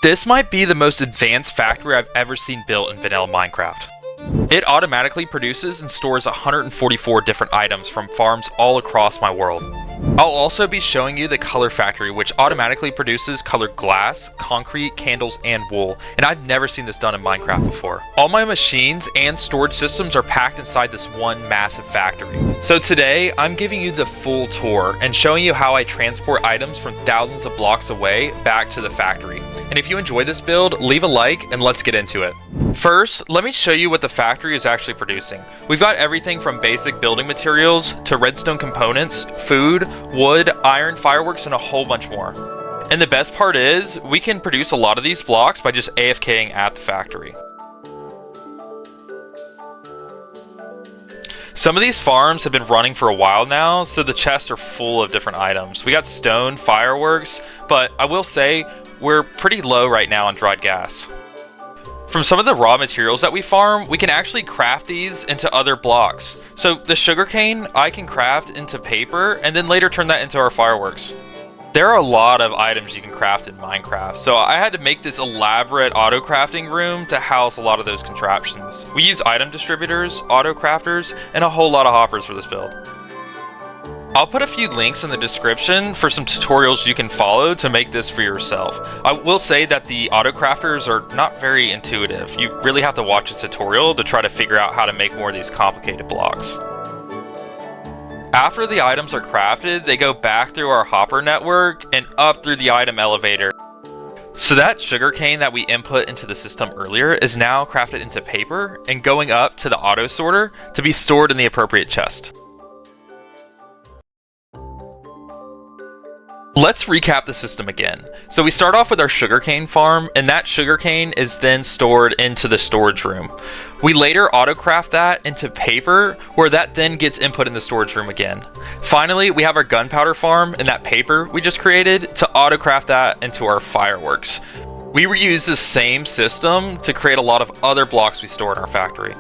This might be the most advanced factory I've ever seen built in vanilla Minecraft. It automatically produces and stores 144 different items from farms all across my world. I'll also be showing you the color factory, which automatically produces colored glass, concrete, candles, and wool, and I've never seen this done in Minecraft before. All my machines and storage systems are packed inside this one massive factory. So today, I'm giving you the full tour and showing you how I transport items from thousands of blocks away back to the factory. And if you enjoy this build, leave a like and let's get into it. First, let me show you what the factory is actually producing. We've got everything from basic building materials to redstone components, food, wood, iron, fireworks, and a whole bunch more. And the best part is, we can produce a lot of these blocks by just AFKing at the factory. Some of these farms have been running for a while now, so the chests are full of different items. We got stone, fireworks, but I will say, we're pretty low right now on dried gas. From some of the raw materials that we farm, we can actually craft these into other blocks. So the sugarcane, I can craft into paper and then later turn that into our fireworks. There are a lot of items you can craft in Minecraft, so I had to make this elaborate auto-crafting room to house a lot of those contraptions. We use item distributors, auto-crafters, and a whole lot of hoppers for this build. I'll put a few links in the description for some tutorials you can follow to make this for yourself. I will say that the autocrafters are not very intuitive. You really have to watch a tutorial to try to figure out how to make more of these complicated blocks. After the items are crafted, they go back through our hopper network and up through the item elevator. So that sugarcane that we input into the system earlier is now crafted into paper and going up to the auto sorter to be stored in the appropriate chest. Let's recap the system again. So we start off with our sugarcane farm, and that sugarcane is then stored into the storage room. We later autocraft that into paper, where that then gets input in the storage room again. Finally, we have our gunpowder farm, and that paper we just created to autocraft that into our fireworks. We reuse the same system to create a lot of other blocks we store in our factory.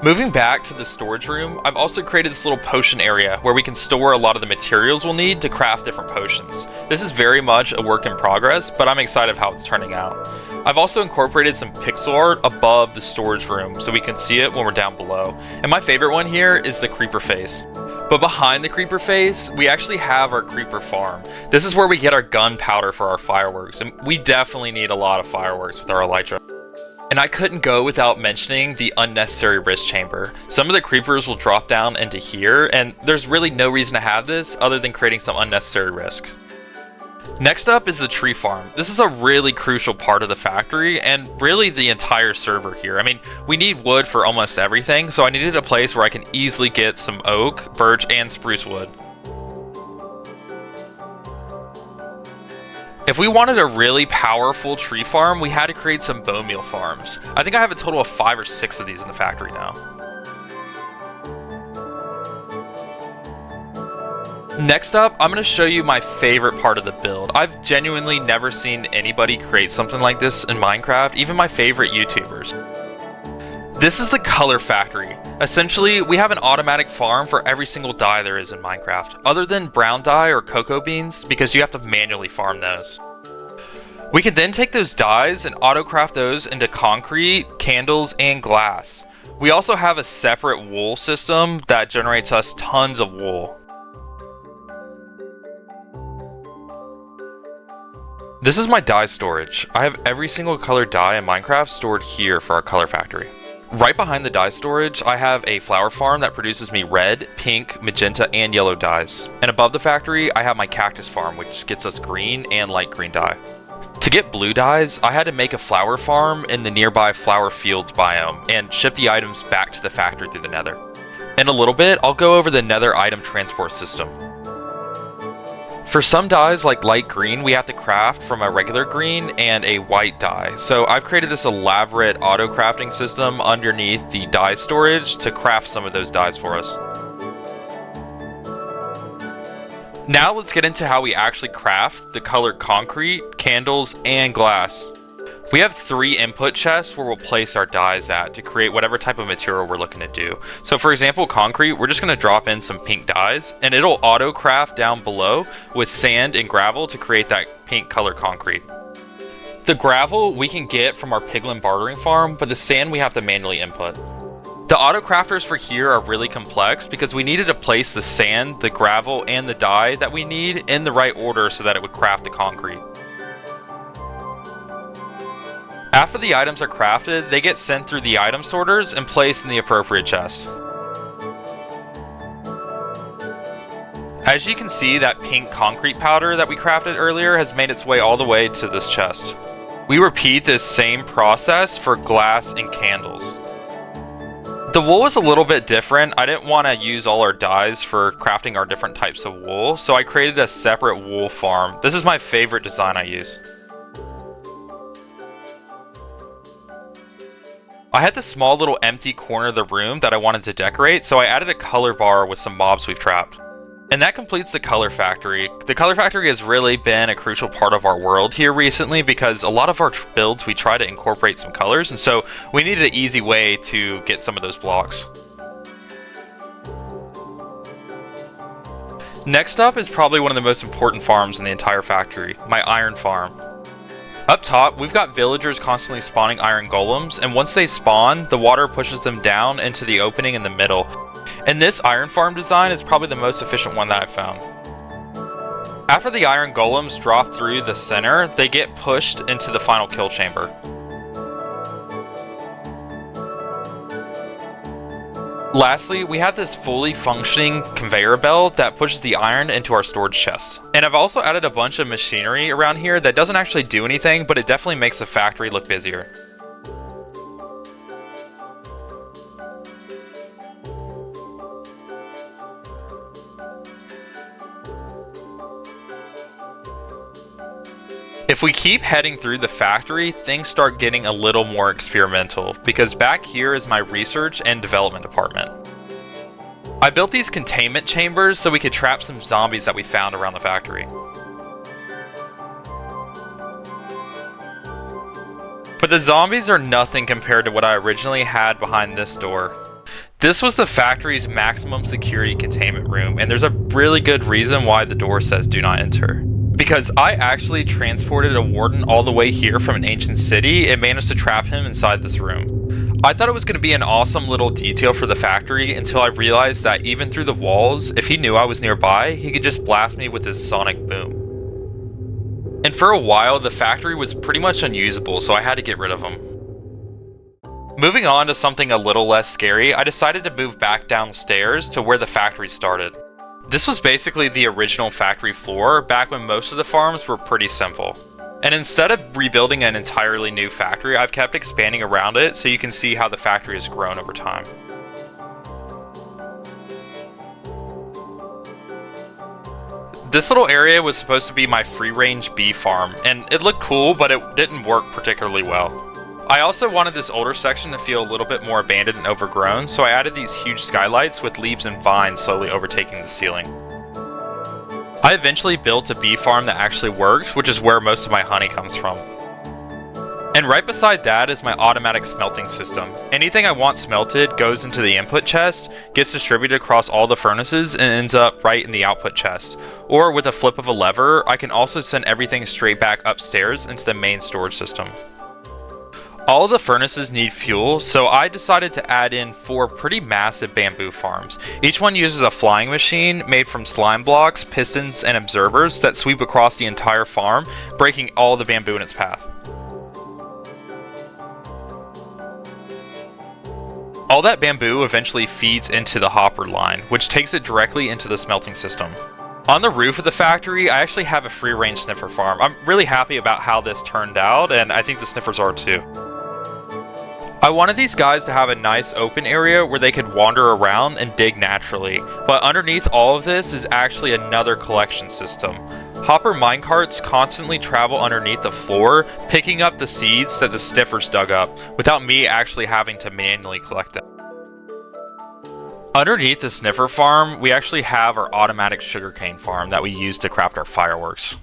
Moving back to the storage room, I've also created this little potion area where we can store a lot of the materials we'll need to craft different potions. This is very much a work in progress, but I'm excited of how it's turning out. I've also incorporated some pixel art above the storage room so we can see it when we're down below. And my favorite one here is the creeper face. But behind the creeper face, we actually have our creeper farm. This is where we get our gunpowder for our fireworks, and we definitely need a lot of fireworks with our elytra. And I couldn't go without mentioning the unnecessary risk chamber. Some of the creepers will drop down into here, and there's really no reason to have this other than creating some unnecessary risk. Next up is the tree farm. This is a really crucial part of the factory and really the entire server here. I mean, we need wood for almost everything, so I needed a place where I can easily get some oak, birch, and spruce wood. If we wanted a really powerful tree farm, we had to create some bone meal farms. I think I have a total of 5 or 6 of these in the factory now. Next up, I'm going to show you my favorite part of the build. I've genuinely never seen anybody create something like this in Minecraft, even my favorite YouTubers. This is the color factory. Essentially, we have an automatic farm for every single dye there is in Minecraft, other than brown dye or cocoa beans, because you have to manually farm those. We can then take those dyes and autocraft those into concrete, candles, and glass. We also have a separate wool system that generates us tons of wool. This is my dye storage. I have every single color dye in Minecraft stored here for our color factory. Right behind the dye storage, I have a flower farm that produces me red, pink, magenta, and yellow dyes. And above the factory, I have my cactus farm, which gets us green and light green dye. To get blue dyes, I had to make a flower farm in the nearby flower fields biome and ship the items back to the factory through the nether. In a little bit, I'll go over the nether item transport system. For some dyes like light green, we have to craft from a regular green and a white dye. So I've created this elaborate auto crafting system underneath the dye storage to craft some of those dyes for us. Now let's get into how we actually craft the colored concrete, candles, and glass. We have 3 input chests where we'll place our dyes at to create whatever type of material we're looking to do. So for example, concrete, we're just going to drop in some pink dyes, and it'll auto craft down below with sand and gravel to create that pink color concrete. The gravel we can get from our piglin bartering farm, but the sand we have to manually input. The auto crafters for here are really complex because we needed to place the sand, the gravel, and the dye that we need in the right order so that it would craft the concrete. After the items are crafted, they get sent through the item sorters and placed in the appropriate chest. As you can see, that pink concrete powder that we crafted earlier has made its way all the way to this chest. We repeat this same process for glass and candles. The wool is a little bit different. I didn't want to use all our dyes for crafting our different types of wool, so I created a separate wool farm. This is my favorite design I use. I had this small little empty corner of the room that I wanted to decorate, so I added a color bar with some mobs we've trapped. And that completes the color factory. The color factory has really been a crucial part of our world here recently because a lot of our builds we try to incorporate some colors, and so we needed an easy way to get some of those blocks. Next up is probably one of the most important farms in the entire factory, my iron farm. Up top, we've got villagers constantly spawning iron golems, and once they spawn, the water pushes them down into the opening in the middle. And this iron farm design is probably the most efficient one that I've found. After the iron golems drop through the center, they get pushed into the final kill chamber. Lastly, we have this fully functioning conveyor belt that pushes the iron into our storage chest. And I've also added a bunch of machinery around here that doesn't actually do anything, but it definitely makes the factory look busier. If we keep heading through the factory, things start getting a little more experimental, because back here is my research and development department. I built these containment chambers so we could trap some zombies that we found around the factory. But the zombies are nothing compared to what I originally had behind this door. This was the factory's maximum security containment room, and there's a really good reason why the door says do not enter. Because I actually transported a warden all the way here from an ancient city and managed to trap him inside this room. I thought it was going to be an awesome little detail for the factory until I realized that even through the walls, if he knew I was nearby, he could just blast me with his sonic boom. And for a while, the factory was pretty much unusable, so I had to get rid of him. Moving on to something a little less scary, I decided to move back downstairs to where the factory started. This was basically the original factory floor back when most of the farms were pretty simple. And instead of rebuilding an entirely new factory, I've kept expanding around it so you can see how the factory has grown over time. This little area was supposed to be my free-range bee farm, and it looked cool, but it didn't work particularly well. I also wanted this older section to feel a little bit more abandoned and overgrown, so I added these huge skylights with leaves and vines slowly overtaking the ceiling. I eventually built a bee farm that actually works, which is where most of my honey comes from. And right beside that is my automatic smelting system. Anything I want smelted goes into the input chest, gets distributed across all the furnaces, and ends up right in the output chest. Or with a flip of a lever, I can also send everything straight back upstairs into the main storage system. All of the furnaces need fuel, so I decided to add in 4 pretty massive bamboo farms. Each one uses a flying machine made from slime blocks, pistons, and observers that sweep across the entire farm, breaking all the bamboo in its path. All that bamboo eventually feeds into the hopper line, which takes it directly into the smelting system. On the roof of the factory, I actually have a free-range sniffer farm. I'm really happy about how this turned out, and I think the sniffers are too. I wanted these guys to have a nice open area where they could wander around and dig naturally, but underneath all of this is actually another collection system. Hopper minecarts constantly travel underneath the floor, picking up the seeds that the sniffers dug up, without me actually having to manually collect them. Underneath the sniffer farm, we actually have our automatic sugarcane farm that we use to craft our fireworks.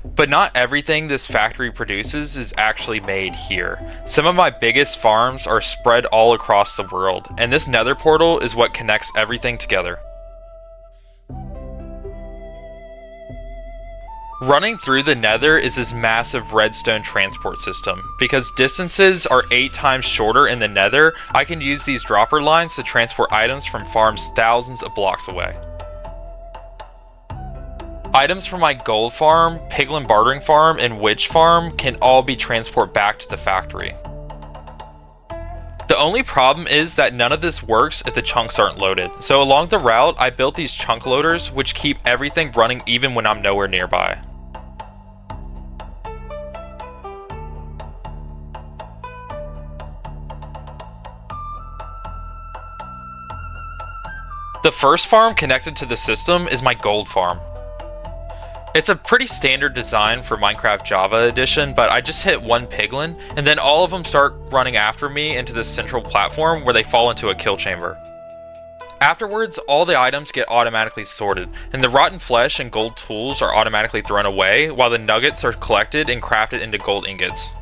But not everything this factory produces is actually made here. Some of my biggest farms are spread all across the world, and this nether portal is what connects everything together. Running through the nether is this massive redstone transport system. Because distances are 8 times shorter in the nether, I can use these dropper lines to transport items from farms thousands of blocks away. Items from my gold farm, piglin bartering farm, and witch farm can all be transported back to the factory. The only problem is that none of this works if the chunks aren't loaded. So along the route, I built these chunk loaders which keep everything running even when I'm nowhere nearby. The first farm connected to the system is my gold farm. It's a pretty standard design for Minecraft Java Edition, but I just hit one piglin, and then all of them start running after me into this central platform where they fall into a kill chamber. Afterwards, all the items get automatically sorted, and the rotten flesh and gold tools are automatically thrown away, while the nuggets are collected and crafted into gold ingots.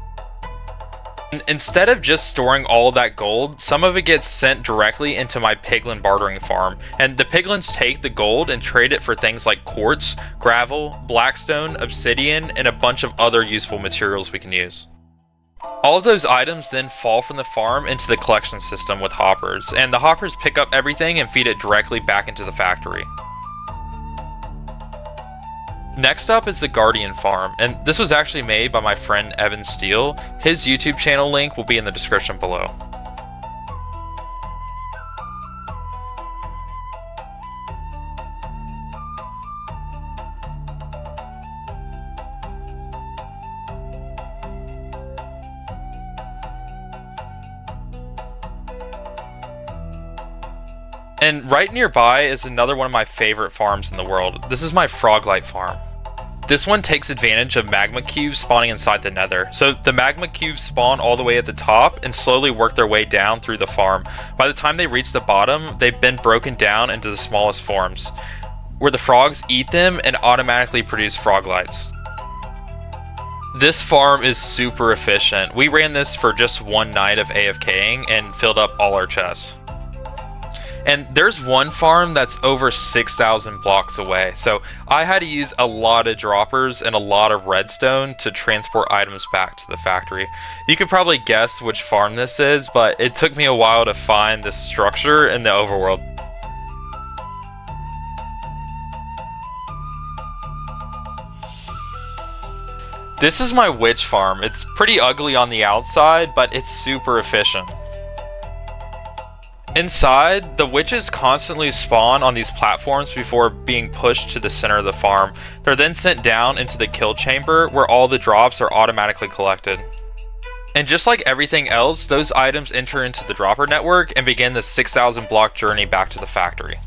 Instead of just storing all of that gold, some of it gets sent directly into my piglin bartering farm, and the piglins take the gold and trade it for things like quartz, gravel, blackstone, obsidian, and a bunch of other useful materials we can use. All of those items then fall from the farm into the collection system with hoppers, and the hoppers pick up everything and feed it directly back into the factory. Next up is the Guardian farm, and this was actually made by my friend Evan Steele. His YouTube channel link will be in the description below. And right nearby is another one of my favorite farms in the world. This is my froglight farm. This one takes advantage of magma cubes spawning inside the nether. So the magma cubes spawn all the way at the top and slowly work their way down through the farm. By the time they reach the bottom, they've been broken down into the smallest forms, where the frogs eat them and automatically produce froglights. This farm is super efficient. We ran this for just one night of AFKing and filled up all our chests. And there's one farm that's over 6,000 blocks away, so I had to use a lot of droppers and a lot of redstone to transport items back to the factory. You could probably guess which farm this is, but it took me a while to find this structure in the overworld. This is my witch farm. It's pretty ugly on the outside, but it's super efficient. Inside, the witches constantly spawn on these platforms before being pushed to the center of the farm. They're then sent down into the kill chamber where all the drops are automatically collected. And just like everything else, those items enter into the dropper network and begin the 6,000 block journey back to the factory.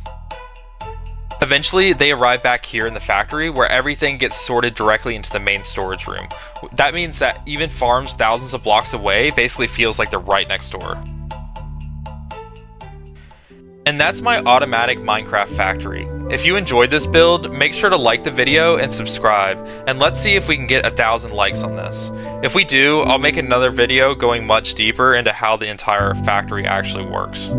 Eventually, they arrive back here in the factory where everything gets sorted directly into the main storage room. That means that even farms thousands of blocks away basically feels like they're right next door. And that's my automatic Minecraft factory. If you enjoyed this build, make sure to like the video and subscribe, and let's see if we can get 1,000 likes on this. If we do, I'll make another video going much deeper into how the entire factory actually works.